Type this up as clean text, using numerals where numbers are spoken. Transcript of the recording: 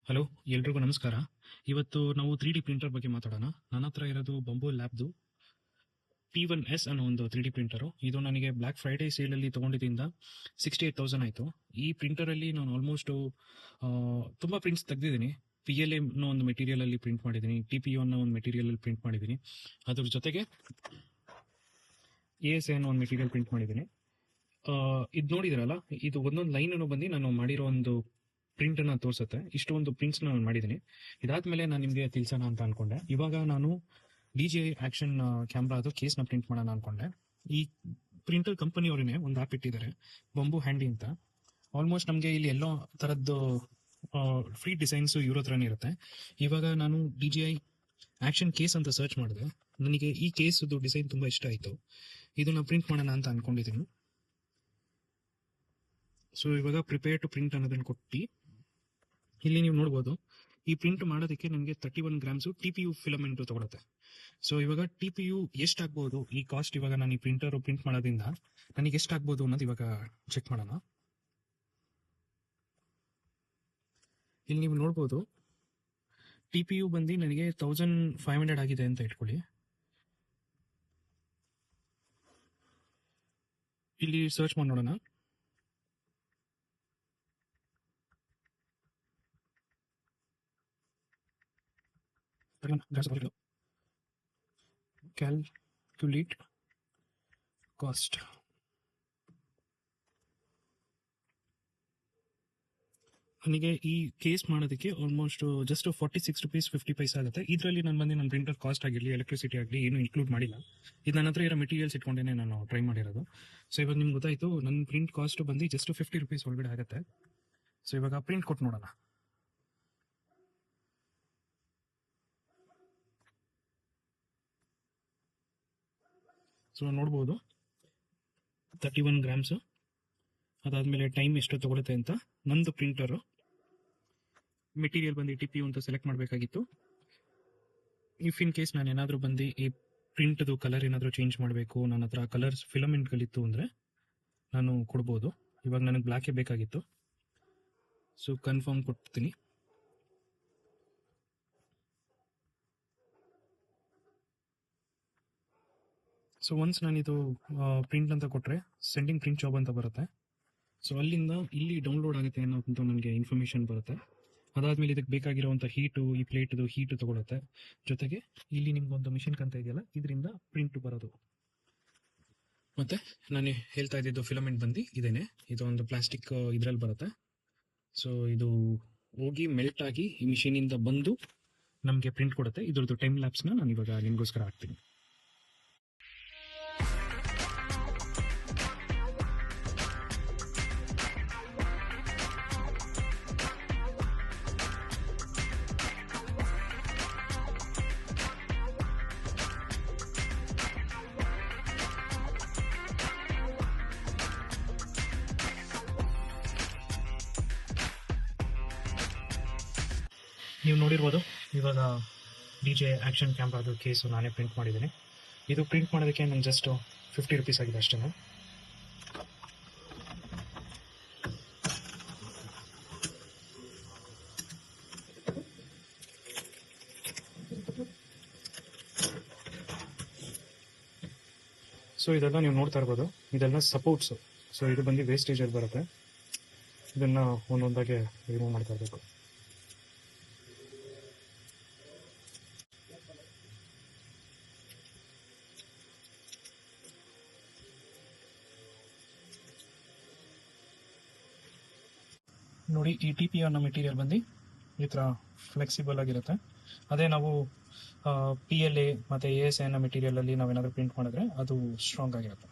Hello, ಎಲ್ರಿಗೂ ನಮಸ್ಕಾರ. ಇವತ್ತು ನಾವು 3D ಪ್ರಿಂಟರ್ ಬಗ್ಗೆ ಮಾತಾಡೋಣ. ನನ್ನ ಹತ್ರ ಇರೋದು ಬಂಬೂ ಲ್ಯಾಬ್ದು P1S ಅನ್ನೋ ಒಂದು 3D ಪ್ರಿಂಟರು. ಇದು ನನಗೆ ಬ್ಲ್ಯಾಕ್ ಫ್ರೈಡೇ ಸೇಲಲ್ಲಿ ತೊಗೊಂಡಿದ್ದರಿಂದ 68,000 ಆಯಿತು. ಈ ಪ್ರಿಂಟರಲ್ಲಿ ನಾನು ಆಲ್ಮೋಸ್ಟು ತುಂಬ ಪ್ರಿಂಟ್ಸ್ ತೆಗೆದಿದ್ದೀನಿ. PLA ಅನ್ನೋ ಒಂದು ಮೆಟೀರಿಯಲಲ್ಲಿ ಪ್ರಿಂಟ್ ಮಾಡಿದ್ದೀನಿ, TPU ಅನ್ನೋ ಒಂದು ಮೆಟೀರಿಯಲಲ್ಲಿ ಪ್ರಿಂಟ್ ಮಾಡಿದ್ದೀನಿ. ಅದ್ರ ಜೊತೆಗೆ ASA ಅನ್ನೋ ಒಂದು ಮೆಟೀರಿಯಲ್ ಪ್ರಿಂಟ್ ಮಾಡಿದ್ದೀನಿ. ಇದು ನೋಡಿದ್ರಲ್ಲ, ಇದು ಒಂದೊಂದು ಲೈನನ್ನು ಬಂದು ನಾನು ಮಾಡಿರೋ ಒಂದು ಪ್ರಿಂಟನ್ನು ತೋರಿಸುತ್ತೆ. ಇಷ್ಟೊಂದು ಪ್ರಿಂಟ್ಸ್ನ ನಾನು ಮಾಡಿದ್ದೀನಿ. ಇದಾದ್ಮೇಲೆ ನಾನು ನಿಮಗೆ ತಿಳಿಸೋಣ ಅಂತ ಅನ್ಕೊಂಡೆ. ಇವಾಗ ನಾನು DJI ಆಕ್ಷನ್ ಕ್ಯಾಮ್ರಾದು ಕೇಸ್ನ ಪ್ರಿಂಟ್ ಮಾಡೋಣ ಅನ್ಕೊಂಡೆ. ಈ ಪ್ರಿಂಟರ್ ಕಂಪನಿಯವರೇ ಒಂದು ಆ್ಯಪ್ ಇಟ್ಟಿದ್ದಾರೆ, ಬಂಬೂ ಹ್ಯಾಂಡಿ ಅಂತ. ಆಲ್ಮೋಸ್ಟ್ ನಮಗೆ ಇಲ್ಲಿ ಎಲ್ಲೋ ಥರದ್ದು ಫ್ರೀ ಡಿಸೈನ್ಸು ಇರೋ ಥರನೇ ಇರುತ್ತೆ. ಇವಾಗ ನಾನು DJI ಆಕ್ಷನ್ ಕೇಸ್ ಅಂತ ಸರ್ಚ್ ಮಾಡಿದೆ. ನನಗೆ ಈ ಕೇಸದು ಡಿಸೈನ್ ತುಂಬ ಇಷ್ಟ ಆಯಿತು. ಇದನ್ನ ಪ್ರಿಂಟ್ ಮಾಡೋಣ ಅಂತ ಅನ್ಕೊಂಡಿದ್ದೀನಿ. ಸೊ ಇವಾಗ ಪ್ರಿಪೇರ್ ಟು ಪ್ರಿಂಟ್ ಅನ್ನೋದನ್ನು ಕೊಟ್ಟು ಇಲ್ಲಿ ನೀವು ನೋಡ್ಬೋದು, ಈ ಪ್ರಿಂಟ್ ಮಾಡೋದಕ್ಕೆ ನನಗೆ 31 ಗ್ರಾಮ್ಸು TPU ಫಿಲಮೆಂಟು ತಗೊಳುತ್ತೆ. ಸೊ ಇವಾಗ TPU ಎಷ್ಟಾಗ್ಬೋದು, ಈ ಕಾಸ್ಟ್ ಇವಾಗ ನಾನು ಈ ಪ್ರಿಂಟರು ಪ್ರಿಂಟ್ ಮಾಡೋದ್ರಿಂದ ನನಗೆ ಎಷ್ಟಾಗ್ಬೋದು ಅನ್ನೋದು ಇವಾಗ ಚೆಕ್ ಮಾಡೋಣ. ಇಲ್ಲಿ ನೀವು ನೋಡ್ಬೋದು, TPU ಬಂದು ನನಗೆ 1500 ಆಗಿದೆ ಅಂತ ಇಟ್ಕೊಳ್ಳಿ. ಇಲ್ಲಿ ಸರ್ಚ್ ಮಾಡಿ ನೋಡೋಣ. Calculate cost. ನನಗೆ ಈ ಕೇಸ್ ಮಾಡೋದಕ್ಕೆ ಆಲ್ಮೋಸ್ಟ್ ಜಸ್ಟ್ 46 ರೂಪೀಸ್ 50 ಪೈಸೆ ಆಗುತ್ತೆ. ಇದರಲ್ಲಿ ನಾನು ಬಂದು ನನ್ನ ಪ್ರಿಂಟರ್ ಕಾಸ್ಟ್ ಆಗಿರಲಿ, ಎಲೆಕ್ಟ್ರಿಸಿಟಿ ಆಗಲಿ ಏನು ಇನ್ಕ್ಲೂಡ್ ಮಾಡಿಲ್ಲ. ಇದು ನನ್ನ ಹತ್ರ ಇರೋ ಮೆಟೀರಿಯಲ್ಸ್ ಇಟ್ಕೊಂಡೇ ನಾನು ಟ್ರೈ ಮಾಡಿರೋದು. ಸೊ ಇವಾಗ ನಿಮ್ಗೆ ಗೊತ್ತಾಯಿತು, ನನ್ನ ಪ್ರಿಂಟ್ ಕಾಸ್ಟ್ ಬಂದು ಜಸ್ಟ್ 50 ರೂಪೀಸ್ ಒಳಗಡೆ ಆಗುತ್ತೆ. ಸೊ ಇವಾಗ ಪ್ರಿಂಟ್ ಕೊಟ್ಟು ನೋಡೋಣ. ಸೊ ನೋಡ್ಬೋದು 31 ಗ್ರಾಮ್ಸು. ಅದಾದಮೇಲೆ ಟೈಮ್ ಎಷ್ಟು ತಗೊಳುತ್ತೆ ಅಂತ. ನಂದು ಪ್ರಿಂಟರು ಮೆಟೀರಿಯಲ್ ಬಂದು TPU ಅಂತ ಸೆಲೆಕ್ಟ್ ಮಾಡಬೇಕಾಗಿತ್ತು. ಇಫ್ ಇನ್ ಕೇಸ್ ನಾನು ಏನಾದರೂ ಬಂದು ಈ ಪ್ರಿಂಟ್ದು ಕಲರ್ ಏನಾದರೂ ಚೇಂಜ್ ಮಾಡಬೇಕು, ನನ್ನ ಹತ್ರ ಕಲರ್ಸ್ ಫಿಲಮೆಂಟ್ಗಳಿತ್ತು ಅಂದರೆ ನಾನು ಕೊಡ್ಬೋದು. ಇವಾಗ ನನಗೆ ಬ್ಲ್ಯಾಕೇ ಬೇಕಾಗಿತ್ತು. ಸೊ ಕನ್ಫರ್ಮ್ ಕೊಡ್ತೀನಿ. ಸೊ ಒನ್ಸ್ ನಾನಿದು ಪ್ರಿಂಟ್ ಅಂತ ಕೊಟ್ಟರೆ ಸೆಂಡಿಂಗ್ ಪ್ರಿಂಟ್ ಜಾಬ್ ಅಂತ ಬರುತ್ತೆ. ಸೊ ಅಲ್ಲಿಂದ ಇಲ್ಲಿ ಡೌನ್ಲೋಡ್ ಆಗುತ್ತೆ ಅನ್ನೋದು ನನಗೆ ಇನ್ಫಾರ್ಮೇಷನ್ ಬರುತ್ತೆ. ಅದಾದಮೇಲೆ ಇದಕ್ಕೆ ಬೇಕಾಗಿರುವಂಥ ಹೀಟು, ಈ ಪ್ಲೇಟ್ದು ಹೀಟು ತಗೊಳುತ್ತೆ. ಜೊತೆಗೆ ಇಲ್ಲಿ ನಿಮ್ಗೊಂದು ಮಿಷಿನ್ ಕಂತ ಇದೆಯಲ್ಲ, ಇದರಿಂದ ಪ್ರಿಂಟ್ ಬರೋದು. ಮತ್ತು ನಾನು ಹೇಳ್ತಾ ಇದ್ದಿದ್ದು ಫಿಲಮೆಂಟ್ ಬಂದು ಇದೇನೆ. ಇದು ಒಂದು ಪ್ಲಾಸ್ಟಿಕ್ ಇದರಲ್ಲಿ ಬರುತ್ತೆ. ಸೊ ಇದು ಹೋಗಿ ಮೆಲ್ಟ್ ಆಗಿ ಈ ಮಿಷಿನಿಂದ ಬಂದು ನಮಗೆ ಪ್ರಿಂಟ್ ಕೊಡುತ್ತೆ. ಇದ್ರದ್ದು ಟೈಮ್ ಲ್ಯಾಪ್ಸ್ನ ನಾನು ಇವಾಗ ನಿಮಗೋಸ್ಕರ ಹಾಕ್ತೀನಿ. ನೀವು ನೋಡಿರ್ಬೋದು, ಇವಾಗ DJI ಆಕ್ಷನ್ ಕ್ಯಾಮ್ರಾದು ಕೇಸು ನಾನೇ ಪ್ರಿಂಟ್ ಮಾಡಿದ್ದೀನಿ. ಇದು ಪ್ರಿಂಟ್ ಮಾಡೋದಕ್ಕೆ ನಂಗೆ ಜಸ್ಟ್ 50 ರೂಪೀಸ್ ಆಗಿದೆ ಅಷ್ಟೇ. ಸೊ ಇದೆಲ್ಲ ನೀವು ನೋಡ್ತಾ ಇರ್ಬೋದು, ಇದೆಲ್ಲ ಸಪೋರ್ಟ್ಸು. ಸೊ ಇದು ಬಂದು ವೇಸ್ಟೇಜಲ್ಲಿ ಬರುತ್ತೆ. ಇದನ್ನು ಒಂದೊಂದಾಗೆ ರಿಮೂವ್ ಮಾಡ್ತಾ ಇರಬೇಕು. ನೋಡಿ, ಈ TPU ಅನ್ನೋ ಮೆಟೀರಿಯಲ್ ಬಂದು ಈ ಥರ ಫ್ಲೆಕ್ಸಿಬಲ್ ಆಗಿರುತ್ತೆ. ಅದೇ ನಾವು PLA ಮತ್ತು ASA ಅನ್ನೋ ಮೆಟೀರಿಯಲಲ್ಲಿ ನಾವೇನಾದರೂ ಪ್ರಿಂಟ್ ಮಾಡಿದ್ರೆ ಅದು ಸ್ಟ್ರಾಂಗ್ ಆಗಿರುತ್ತೆ.